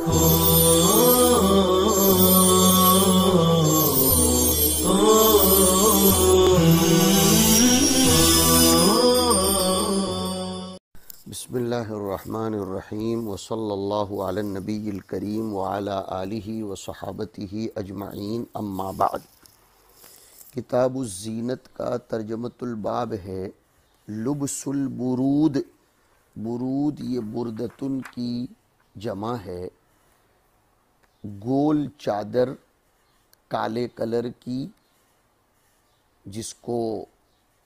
بسم اللہ الرحمن الرحیم وصلی اللہ علی النبی الکریم وعلی آلہ وصحابتہ اجمعین، اما بعد۔ کتاب الزینت کا ترجمۃ الباب ہے لبس البرود۔ برود یہ بردتن کی جمع ہے۔ گول چادر کالے کلر کی، جس کو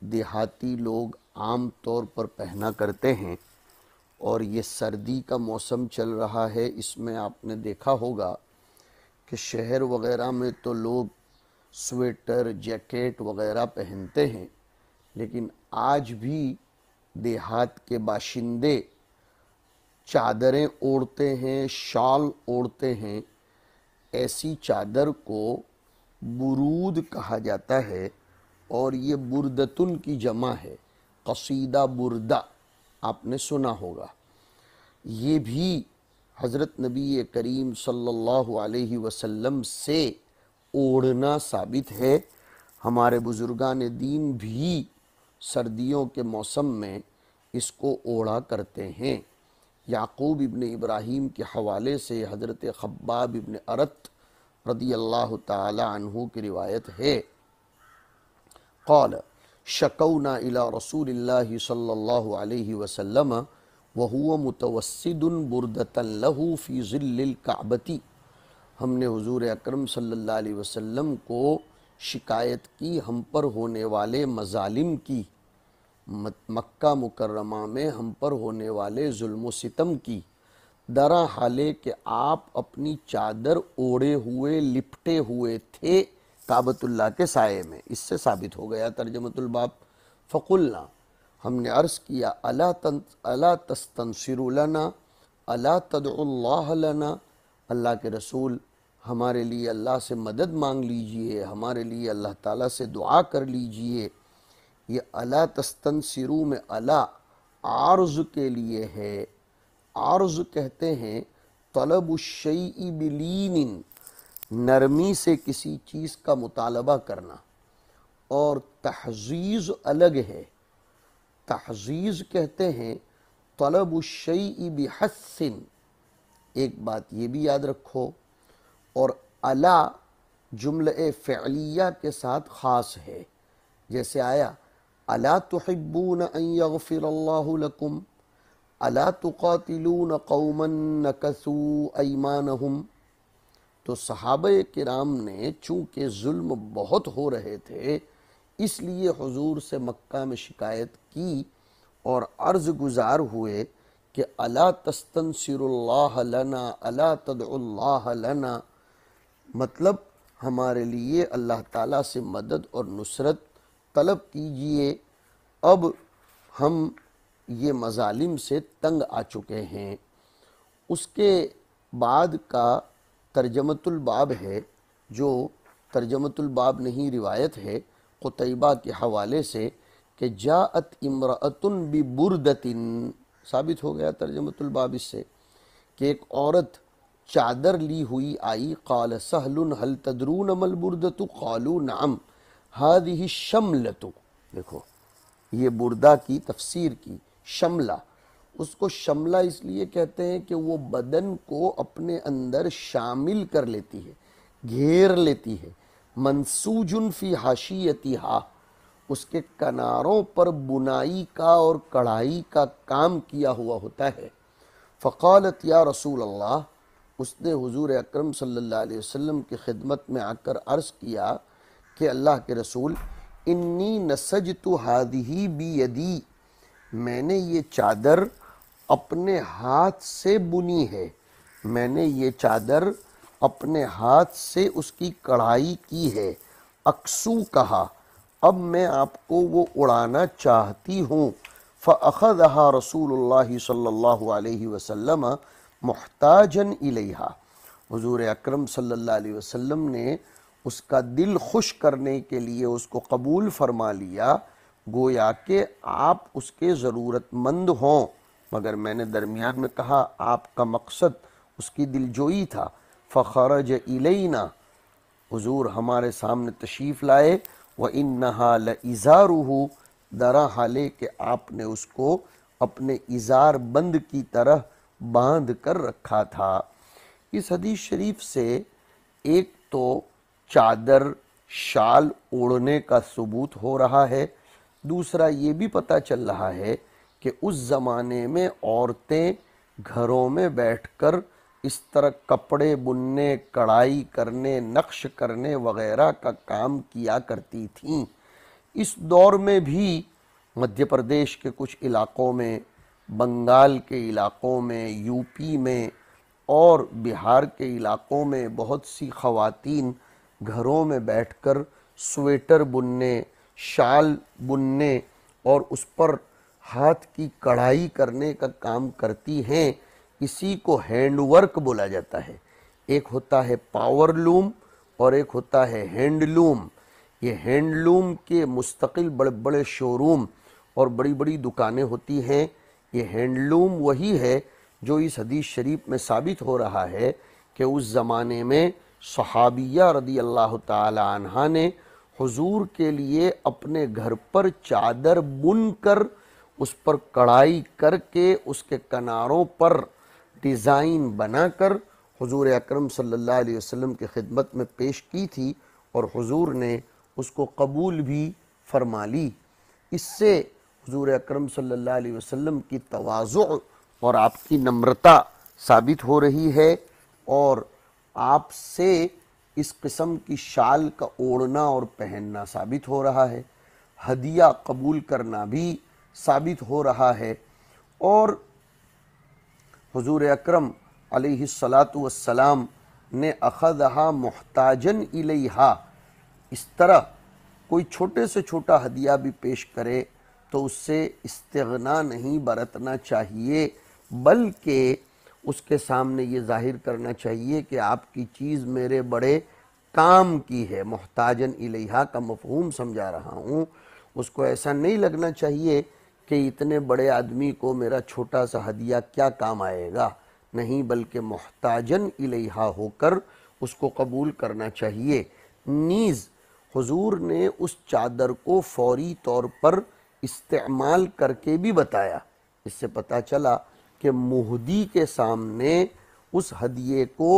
دیہاتی لوگ عام طور پر پہنا کرتے ہیں، اور یہ سردی کا موسم چل رہا ہے۔ اس میں آپ نے دیکھا ہوگا کہ شہر وغیرہ میں تو لوگ سویٹر جیکٹ وغیرہ پہنتے ہیں، لیکن آج بھی دیہات کے باشندے چادریں اوڑھتے ہیں، شال اوڑھتے ہیں۔ ایسی چادر کو برود کہا جاتا ہے، اور یہ بردتن کی جمع ہے۔ قصیدہ بردہ آپ نے سنا ہوگا۔ یہ بھی حضرت نبی کریم صلی اللہ علیہ وسلم سے اوڑھنا ثابت ہے۔ ہمارے بزرگان دین بھی سردیوں کے موسم میں اس کو اوڑھا کرتے ہیں۔ یعقوب ابن ابراہیم کے حوالے سے حضرت خباب ابن ارت رضی اللہ تعالی عنہ کی روایت ہے، قال شکونا الی رسول اللہ صلی اللہ علیہ وسلم وہو متوسد بردۃ لہ فی ظل الکعبۃ۔ ہم نے حضور اکرم صلی اللہ علیہ وسلم کو شکایت کی ہم پر ہونے والے مظالم کی، مکہ مکرمہ میں ہم پر ہونے والے ظلم و ستم کی، درا حالے کہ آپ اپنی چادر اوڑھے ہوئے لپٹے ہوئے تھے کعبۃ اللہ کے سائے میں۔ اس سے ثابت ہو گیا ترجمۃ الباب۔ فقلنا، ہم نے عرض کیا، الا تستنصر لنا، الا تدعو اللہ لنا، اللہ کے رسول ہمارے لیے اللہ سے مدد مانگ لیجئے، ہمارے لیے اللہ تعالیٰ سے دعا کر لیجئے۔ یہ الا تستنصروا میں الا عارض کے لیے ہے۔ عارض کہتے ہیں طلب الشیء بلین، نرمی سے کسی چیز کا مطالبہ کرنا، اور تحزیز الگ ہے۔ تحزیز کہتے ہیں طلب الشیء بحث۔ ایک بات یہ بھی یاد رکھو، اور الا جملہ فعلیہ کے ساتھ خاص ہے، جیسے آیا الا تحبون ان یغفر اللہ لکم، الا تقاتلون قوما نکثوا ایمانہم۔ تو صحابہ کرام نے چونکہ ظلم بہت ہو رہے تھے، اس لیے حضور سے مکہ میں شکایت کی اور عرض گزار ہوئے کہ الا تستنصر اللہ لنا، الا تدعو اللہ لنا، مطلب ہمارے لیے اللہ تعالیٰ سے مدد اور نصرت طلب کیجئے، اب ہم یہ مظالم سے تنگ آ چکے ہیں۔ اس کے بعد کا ترجمۃ الباب ہے، جو ترجمۃ الباب نہیں روایت ہے قتیبہ کے حوالے سے، کہ جاءت امرأۃ ببردۃ، ثابت ہو گیا ترجمۃ الباب اس سے کہ ایک عورت چادر لی ہوئی آئی۔ قال سہل هل تدرون ما البردۃ قالوا نعم هذه الشملۃ۔ دیکھو یہ بردہ کی تفسیر کی، شملہ، اس کو شملہ اس لیے کہتے ہیں کہ وہ بدن کو اپنے اندر شامل کر لیتی ہے، گھیر لیتی ہے۔ منسوج فی حاشیتہا، اس کے کناروں پر بنائی کا اور کڑھائی کا کام کیا ہوا ہوتا ہے۔ فقالت یا رسول اللہ، اس نے حضور اکرم صلی اللہ علیہ وسلم کی خدمت میں آ کر عرض کیا کہ اللہ کے رسول، انی نسجت ہذہ بیدی، میں نے یہ چادر اپنے ہاتھ سے بنی ہے، میں نے یہ چادر اپنے ہاتھ سے اس کی کڑھائی کی ہے۔ اکسو کہا، اب میں آپ کو وہ اڑانا چاہتی ہوں۔ فأخذها رسول اللہ صلی اللہ علیہ وسلم محتاجا الیہا، حضور اکرم صلی اللہ علیہ وسلم نے اس کا دل خوش کرنے کے لیے اس کو قبول فرما لیا، گویا کہ آپ اس کے ضرورت مند ہوں، مگر میں نے درمیان میں کہا آپ کا مقصد اس کی دلجوئی تھا۔ فخرج الینا، حضور ہمارے سامنے تشریف لائے، وَإِنَّهَا لَإِزَارُهُ، درا حالے کہ آپ نے اس کو اپنے ازار بند کی طرح باندھ کر رکھا تھا۔ اس حدیث شریف سے ایک تو چادر شال اوڑھنے کا ثبوت ہو رہا ہے، دوسرا یہ بھی پتہ چل رہا ہے کہ اس زمانے میں عورتیں گھروں میں بیٹھ کر اس طرح کپڑے بننے، کڑھائی کرنے، نقش کرنے وغیرہ کا کام کیا کرتی تھیں۔ اس دور میں بھی مدھیہ پردیش کے کچھ علاقوں میں، بنگال کے علاقوں میں، یو پی میں اور بہار کے علاقوں میں بہت سی خواتین گھروں میں بیٹھ کر سویٹر بننے، شال بننے اور اس پر ہاتھ کی کڑھائی کرنے کا کام کرتی ہیں۔ اسی کو ہینڈ ورک بولا جاتا ہے۔ ایک ہوتا ہے پاور لوم اور ایک ہوتا ہے ہینڈ لوم۔ یہ ہینڈ لوم کے مستقل بڑے بڑے شو روم اور بڑی بڑی دکانیں ہوتی ہیں۔ یہ ہینڈ لوم وہی ہے جو اس حدیث شریف میں ثابت ہو رہا ہے کہ اس زمانے میں صحابیہ رضی اللہ تعالی عنہ نے حضور کے لیے اپنے گھر پر چادر بن کر اس پر کڑھائی کر کے اس کے کناروں پر ڈیزائن بنا کر حضور اکرم صلی اللہ علیہ وسلم کی خدمت میں پیش کی تھی، اور حضور نے اس کو قبول بھی فرما لی۔ اس سے حضور اکرم صلی اللہ علیہ وسلم کی تواضع اور آپ کی نمرتا ثابت ہو رہی ہے، اور آپ سے اس قسم کی شال کا اوڑھنا اور پہننا ثابت ہو رہا ہے، ہدیہ قبول کرنا بھی ثابت ہو رہا ہے۔ اور حضور اکرم علیہ السلام نے اخذہا محتاجن الیہا، اس طرح کوئی چھوٹے سے چھوٹا ہدیہ بھی پیش کرے تو اس سے استغنا نہیں برتنا چاہیے، بلکہ اس کے سامنے یہ ظاہر کرنا چاہیے کہ آپ کی چیز میرے بڑے کام کی ہے۔ محتاجن الیہا کا مفہوم سمجھا رہا ہوں۔ اس کو ایسا نہیں لگنا چاہیے کہ اتنے بڑے آدمی کو میرا چھوٹا سا ہدیہ کیا کام آئے گا، نہیں، بلکہ محتاجن الیہا ہو کر اس کو قبول کرنا چاہیے۔ نیز حضور نے اس چادر کو فوری طور پر استعمال کر کے بھی بتایا۔ اس سے پتہ چلا کہ مہدی کے سامنے اس ہدیے کو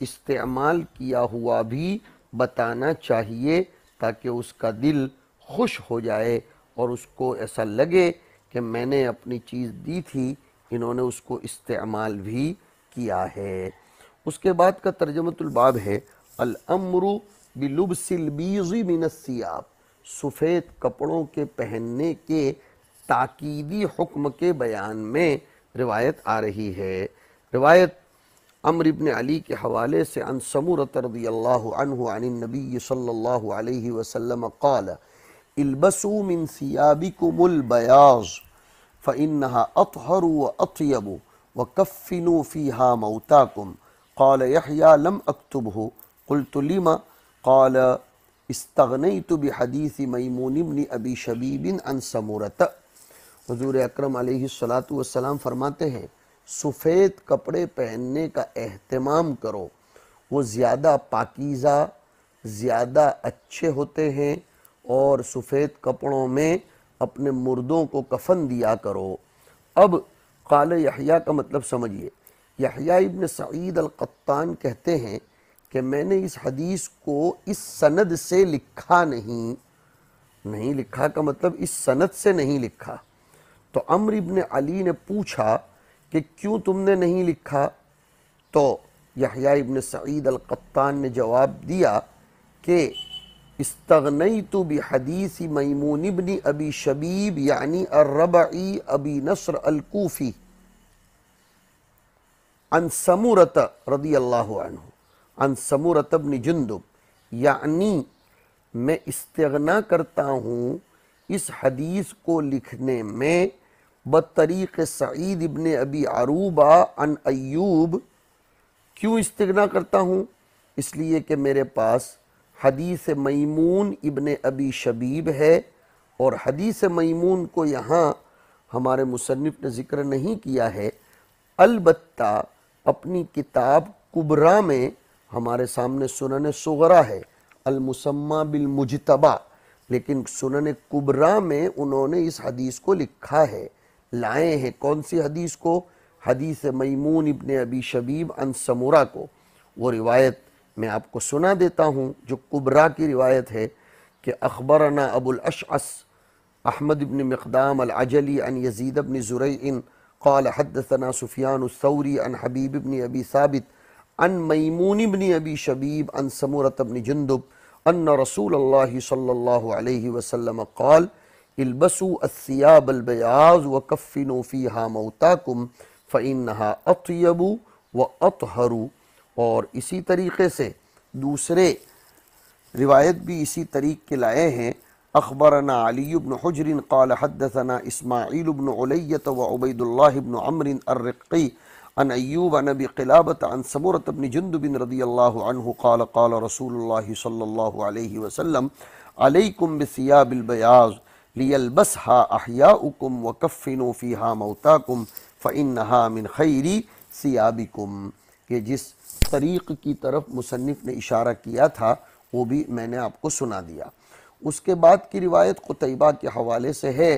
استعمال کیا ہوا بھی بتانا چاہیے، تاکہ اس کا دل خوش ہو جائے اور اس کو ایسا لگے کہ میں نے اپنی چیز دی تھی، انہوں نے اس کو استعمال بھی کیا ہے۔ اس کے بعد کا ترجمۃ الباب ہے الامر بلبس البیض من الثیاب، سفید کپڑوں کے پہننے کے تاکیدی حکم کے بیان میں روایت آ رہی ہے۔ روایت عمرو بن علی کے حوالے سے عن سمورۃ رضی اللہ عنہ عن النبی صلی اللہ علیہ وسلم قال البسوا من ثيابكم البياض فإنها أطهر وأطيب وكفنوا فيها موتاكم قال يحيى لم أكتبه قلت لما قال استغنيت بحديث میمون بن ابی شبیب عن سمورۃ۔ حضور اکرم علیہ السلام فرماتے ہیں سفید کپڑے پہننے کا اہتمام کرو، وہ زیادہ پاکیزہ، زیادہ اچھے ہوتے ہیں، اور سفید کپڑوں میں اپنے مردوں کو کفن دیا کرو۔ اب قال یحییٰ کا مطلب سمجھیے۔ یحییٰ ابن سعید القطان کہتے ہیں کہ میں نے اس حدیث کو اس سند سے لکھا نہیں لکھا کا مطلب اس سند سے نہیں لکھا۔ تو عمرو ابن علی نے پوچھا کہ کیوں تم نے نہیں لکھا؟ تو یحییٰ ابن سعید القطان نے جواب دیا کہ استغنیت بحدیث میمون ابن ابی شبیب یعنی الربعی ابی نصر الکوفی عن سمورۃ رضی اللہ عنہ عن سمورۃ بن جندب، یعنی میں استغنا کرتا ہوں اس حدیث کو لکھنے میں بطریق سعید ابن ابی عروبہ عن ایوب۔ کیوں استغنا کرتا ہوں؟ اس لیے کہ میرے پاس حدیث میمون ابن ابی شبیب ہے، اور حدیث میمون کو یہاں ہمارے مصنف نے ذکر نہیں کیا ہے، البتہ اپنی کتاب کبرا میں، ہمارے سامنے سنن صغرا ہے المسمى بالمجتبہ، لیکن سنن کبرا میں انہوں نے اس حدیث کو لکھا ہے، لائے ہیں۔ کون سی حدیث کو؟ حدیث میمون ابن ابی شبیب عن سمورہ کو۔ وہ روایت میں آپ کو سنا دیتا ہوں جو کبرا کی روایت ہے کہ اخبرنا ابو الاشعث احمد بن مقدام العجلی عن یزید بن زریع قال حدثنا سفیان الثوری عن حبیب بن ابی ثابت عن میمون بن ابی شبیب عن سمورة بن جندب ان رسول اللہ صلی اللہ علیہ وسلم قال البسوا الثياب البياض وكفنوا فيها موتاكم فإنها اطيب واطهر۔ اور اسی طریقے سے دوسرے روایت بھی اسی طریق کے لائے ہیں۔ اخبرنا علی بن حجر قال حدثنا اسماعیل بن علیۃ وعبید اللہ بن عمرو الرقی عن ایوب عن ابی قلابۃ عن سمورة بن جندب رضی اللہ عنہ قال قال رسول اللہ صلی اللہ علیہ وسلم علیکم بثیاب البیاض لیلبسها احیاؤکم وکفنوا فیہا موتاکم فإنہا من خیر ثیابکم۔ کہ جس طریق کی طرف مصنف نے اشارہ کیا تھا وہ بھی میں نے آپ کو سنا دیا۔ اس کے بعد کی روایت قتیبہ کے حوالے سے ہے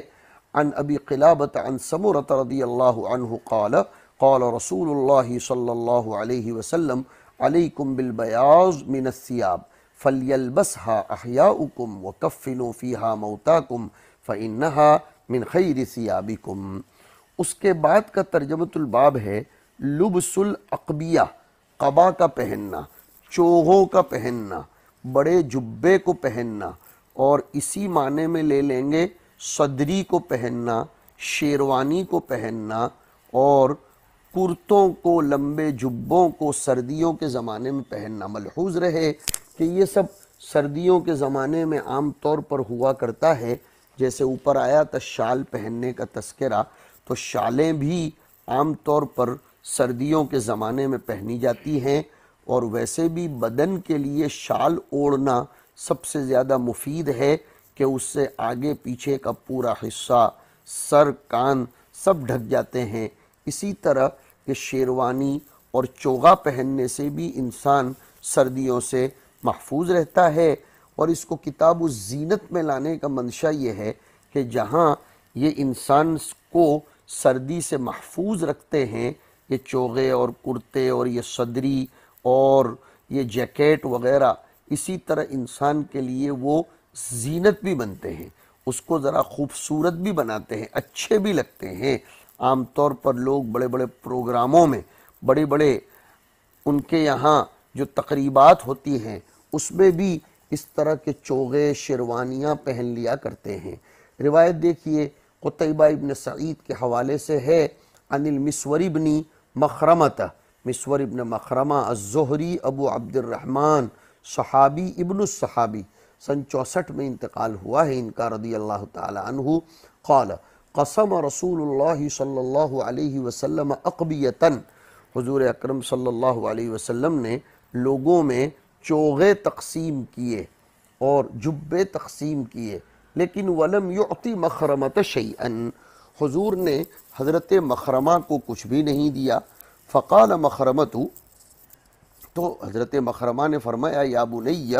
عن ابی قلابۃ عن سمورة رضی اللہ عنہ قال قال رسول اللہ صلی اللہ علیہ وسلم علیکم بالبیاض من الثیاب فلیلبسها احیاؤکم وکفنوا فیہا موتاکم فإنہا من خیر ثیابکم۔ اس کے بعد کا ترجمۃ الباب ہے لبس الاقبیہ، قبا کا پہننا، چوغوں کا پہننا، بڑے جبے کو پہننا، اور اسی معنی میں لے لیں گے صدری کو پہننا، شیروانی کو پہننا، اور کرتوں کو، لمبے جبوں کو سردیوں کے زمانے میں پہننا۔ ملحوظ رہے کہ یہ سب سردیوں کے زمانے میں عام طور پر ہوا کرتا ہے۔ جیسے اوپر آیا تھا شال پہننے کا تذکرہ، تو شالیں بھی عام طور پر سردیوں کے زمانے میں پہنی جاتی ہیں، اور ویسے بھی بدن کے لیے شال اوڑھنا سب سے زیادہ مفید ہے کہ اس سے آگے پیچھے کا پورا حصہ، سر، کان سب ڈھک جاتے ہیں۔ اسی طرح کہ شیروانی اور چوغا پہننے سے بھی انسان سردیوں سے محفوظ رہتا ہے۔ اور اس کو کتاب الزینت میں لانے کا منشا یہ ہے کہ جہاں یہ انسان کو سردی سے محفوظ رکھتے ہیں، یہ چوغے اور کرتے اور یہ صدری اور یہ جیکٹ وغیرہ، اسی طرح انسان کے لیے وہ زینت بھی بنتے ہیں، اس کو ذرا خوبصورت بھی بناتے ہیں، اچھے بھی لگتے ہیں۔ عام طور پر لوگ بڑے بڑے پروگراموں میں، بڑے بڑے ان کے یہاں جو تقریبات ہوتی ہیں اس میں بھی اس طرح کے چوغے، شیروانیاں پہن لیا کرتے ہیں۔ روایت دیکھیے قتیبہ ابن سعید کے حوالے سے ہے عن المسور ابن مخرمۃ، مسور ابن مخرمہ الزہری ابو عبد الرحمن صحابی ابن الصحابی، سن 64 میں انتقال ہوا ہے ان کا رضی اللہ تعالی عنہ۔ قال قسم رسول اللہ صلی اللہ علیہ وسلم اقبیتاً، حضور اکرم صلی اللہ علیہ وسلم نے لوگوں میں چوغے تقسیم کیے اور جبے تقسیم کیے، لیکن ولم یعطی مخرمۃ شیئا، حضور نے حضرت مخرمہ کو کچھ بھی نہیں دیا۔ فقال مخرمۃ، تو حضرت مخرمہ نے فرمایا یا بنی،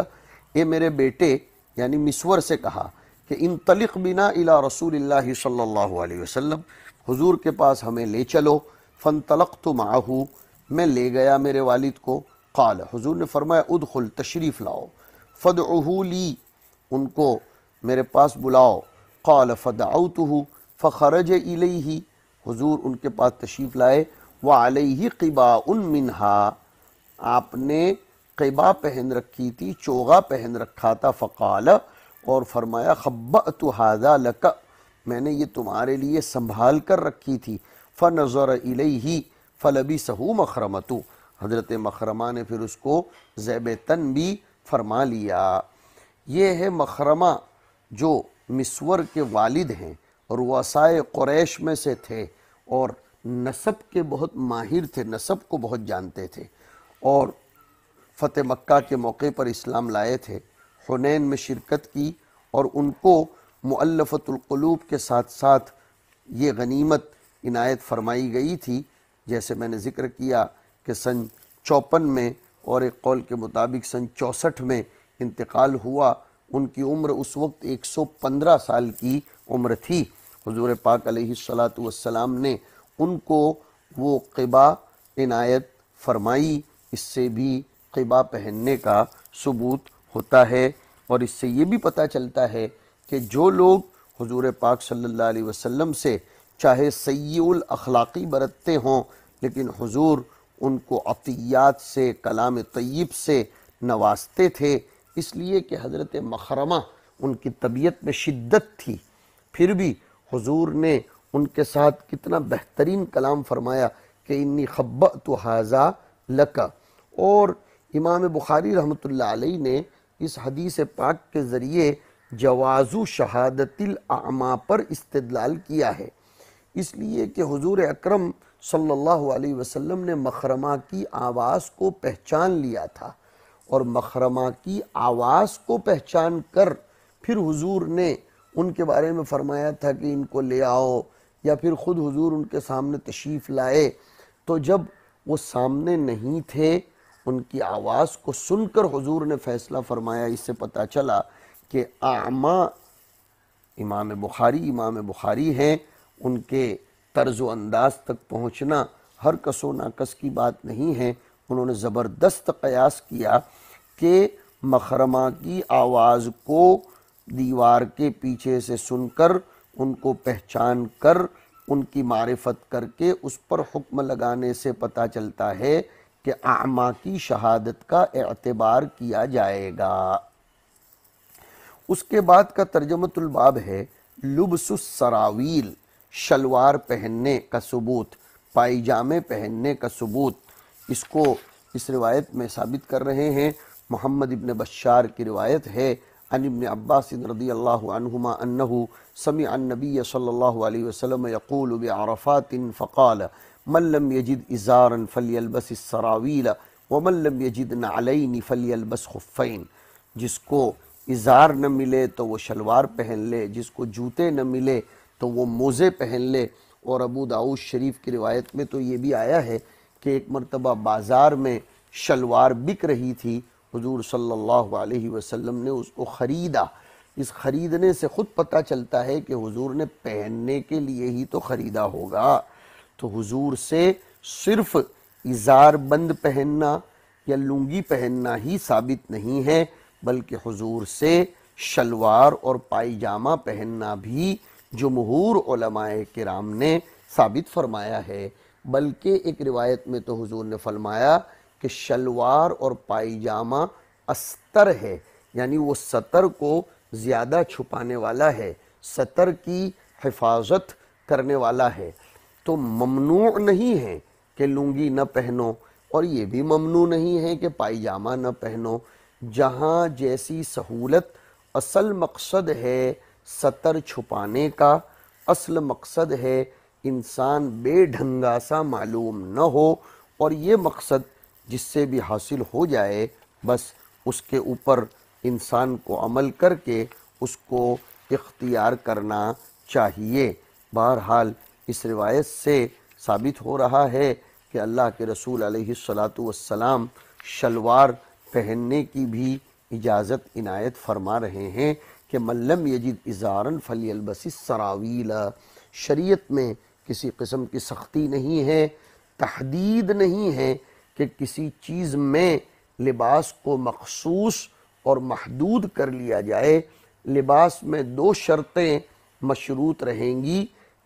اے میرے بیٹے، یعنی مسور سے کہا کہ انطلق بنا الی رسول اللہ صلی اللہ علیہ وسلم، حضور کے پاس ہمیں لے چلو۔ فانطلقت معہ، میں لے گیا میرے والد کو۔ قال، حضور نے فرمایا ادخل، تشریف لاؤ، فدعوہ لی، ان کو میرے پاس بلاؤ۔ قال فدعوتہ فخرج الیہ، حضور ان کے پاس تشریف لائے۔ وعلیہ قباء منہا، آپ نے قبا پہن رکھی تھی، چوغا پہن رکھا تھا۔ فقال، اور فرمایا خبأت ھذا لک، میں نے یہ تمہارے لیے سنبھال کر رکھی تھی۔ فنظر الیہ فلبسہ مخرمۃ، حضرت مخرمہ نے پھر اس کو زیب تن بھی فرما لیا۔ یہ ہے مخرمہ جو مسور کے والد ہیں، رؤسائے قریش میں سے تھے اور نسب کے بہت ماہر تھے، نسب کو بہت جانتے تھے، اور فتح مکہ کے موقع پر اسلام لائے تھے، حنین میں شرکت کی، اور ان کو مؤلفۃ القلوب کے ساتھ ساتھ یہ غنیمت عنایت فرمائی گئی تھی۔ جیسے میں نے ذکر کیا کہ کہ سن 54 میں اور ایک قول کے مطابق سن 64 میں انتقال ہوا۔ ان کی عمر اس وقت 115 سال کی عمر تھی۔ حضور پاک علیہ السلام نے ان کو وہ قبا عنایت فرمائی۔ اس سے بھی قبا پہننے کا ثبوت ہوتا ہے، اور اس سے یہ بھی پتہ چلتا ہے کہ جو لوگ حضور پاک صلی اللہ علیہ وسلم سے چاہے سیء الاخلاقی برتتے ہوں، لیکن حضور ان کو عطیات سے، کلام طیب سے نوازتے تھے، اس لیے کہ حضرت مخرمہ ان کی طبیعت میں شدت تھی، پھر بھی حضور نے ان کے ساتھ کتنا بہترین کلام فرمایا کہ انی خبأت ھذا لک۔ اور امام بخاری رحمۃ اللہ علیہ نے اس حدیث پاک کے ذریعے جواز شہادت الاعمى پر استدلال کیا ہے، اس لیے کہ حضور اکرم صلی اللہ علیہ وسلم نے مخرمہ کی آواز کو پہچان لیا تھا، اور مخرمہ کی آواز کو پہچان کر پھر حضور نے ان کے بارے میں فرمایا تھا کہ ان کو لے آؤ، یا پھر خود حضور ان کے سامنے تشریف لائے۔ تو جب وہ سامنے نہیں تھے، ان کی آواز کو سن کر حضور نے فیصلہ فرمایا۔ اس سے پتہ چلا کہ اعمیٰ امام بخاری ہیں، ان کے طرز و انداز تک پہنچنا ہر کس و ناکس کی بات نہیں ہے۔ انہوں نے زبردست قیاس کیا کہ مخرمہ کی آواز کو دیوار کے پیچھے سے سن کر، ان کو پہچان کر، ان کی معرفت کر کے اس پر حکم لگانے سے پتہ چلتا ہے کہ اعمیٰ کی شہادت کا اعتبار کیا جائے گا۔ اس کے بعد کا ترجمۃ الباب ہے لبس السراویل، شلوار پہننے کا ثبوت، پائجامے پہننے کا ثبوت۔ اس کو اس روایت میں ثابت کر رہے ہیں، محمد ابن بشار کی روایت ہے، عن ابن عباس رضی اللہ عنہما انہ سمع النبی صلی اللہ علیہ وسلم یقول بعرفات فقال من لم یجد ازارا فلیلبس السراویل ومن لم یجد نعلین فلیلبس خفین۔ جس کو ازار نہ ملے تو وہ شلوار پہن لے، جس کو جوتے نہ ملے تو وہ موزے پہن لے۔ اور ابو داؤد شریف کی روایت میں تو یہ بھی آیا ہے کہ ایک مرتبہ بازار میں شلوار بک رہی تھی، حضور صلی اللہ علیہ وسلم نے اس کو خریدا۔ اس خریدنے سے خود پتہ چلتا ہے کہ حضور نے پہننے کے لیے ہی تو خریدا ہوگا۔ تو حضور سے صرف ازار بند پہننا یا لنگی پہننا ہی ثابت نہیں ہے، بلکہ حضور سے شلوار اور پائجامہ پہننا بھی جمہور علماء کرام نے ثابت فرمایا ہے۔ بلکہ ایک روایت میں تو حضور نے فرمایا کہ شلوار اور پائجامہ استر ہے، یعنی وہ سطر کو زیادہ چھپانے والا ہے، سطر کی حفاظت کرنے والا ہے۔ تو ممنوع نہیں ہے کہ لنگی نہ پہنو، اور یہ بھی ممنوع نہیں ہے کہ پائجامہ نہ پہنو۔ جہاں جیسی سہولت، اصل مقصد ہے سطر چھپانے کا، اصل مقصد ہے انسان بے ڈھنگا سا معلوم نہ ہو، اور یہ مقصد جس سے بھی حاصل ہو جائے بس اس کے اوپر انسان کو عمل کر کے اس کو اختیار کرنا چاہیے۔ بہرحال اس روایت سے ثابت ہو رہا ہے کہ اللہ کے رسول علیہ السلام شلوار پہننے کی بھی اجازت عنایت فرما رہے ہیں کہ من لم یجد ازارا فلیلبس السراویل۔ شریعت میں کسی قسم کی سختی نہیں ہے، تحدید نہیں ہے کہ کسی چیز میں لباس کو مخصوص اور محدود کر لیا جائے۔ لباس میں دو شرطیں مشروط رہیں گی،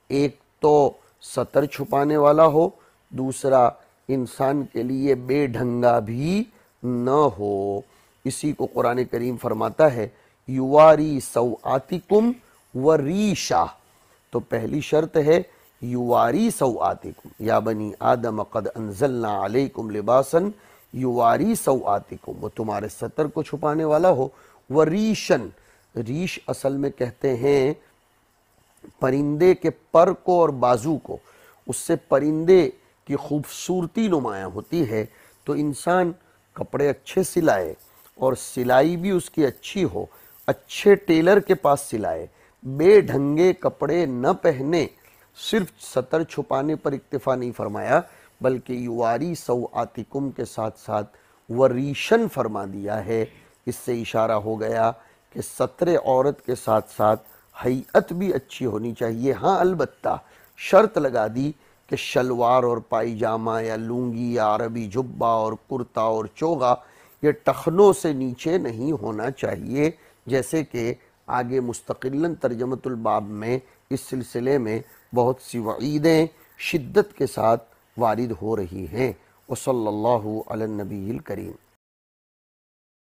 ایک تو سطر چھپانے والا ہو، دوسرا انسان کے لیے بے ڈھنگا بھی نہ ہو۔ اسی کو قرآن کریم فرماتا ہے یواری سوآتکم وریشہ۔ تو پہلی شرط ہے یواری سوآتکم، یا بنی آدم قد انزلنا علیکم لباسا یواری سوآتکم، وہ تمہارے سطر کو چھپانے والا ہو۔ وریشن، ریش اصل میں کہتے ہیں پرندے کے پر کو اور بازو کو، اس سے پرندے کی خوبصورتی نمایاں ہوتی ہے۔ تو انسان کپڑے اچھے سلائے اور سلائی بھی اس کی اچھی ہو، اچھے ٹیلر کے پاس سلائے، بے ڈھنگے کپڑے نہ پہنے۔ صرف سطر چھپانے پر اکتفا نہیں فرمایا بلکہ یواری سوآتکم کے ساتھ ساتھ وریشن فرما دیا ہے۔ اس سے اشارہ ہو گیا کہ ستر عورت کے ساتھ ساتھ ہیئت بھی اچھی ہونی چاہیے۔ ہاں البتہ شرط لگا دی کہ شلوار اور پائجامہ یا لنگی یا عربی جبہ اور کرتا اور چوغا یہ ٹخنوں سے نیچے نہیں ہونا چاہیے، جیسے کہ آگے مستقلاً ترجمۃ الباب میں اس سلسلے میں بہت سی وعیدیں شدت کے ساتھ وارد ہو رہی ہیں۔ وصلی اللہ علی النبی الکریم۔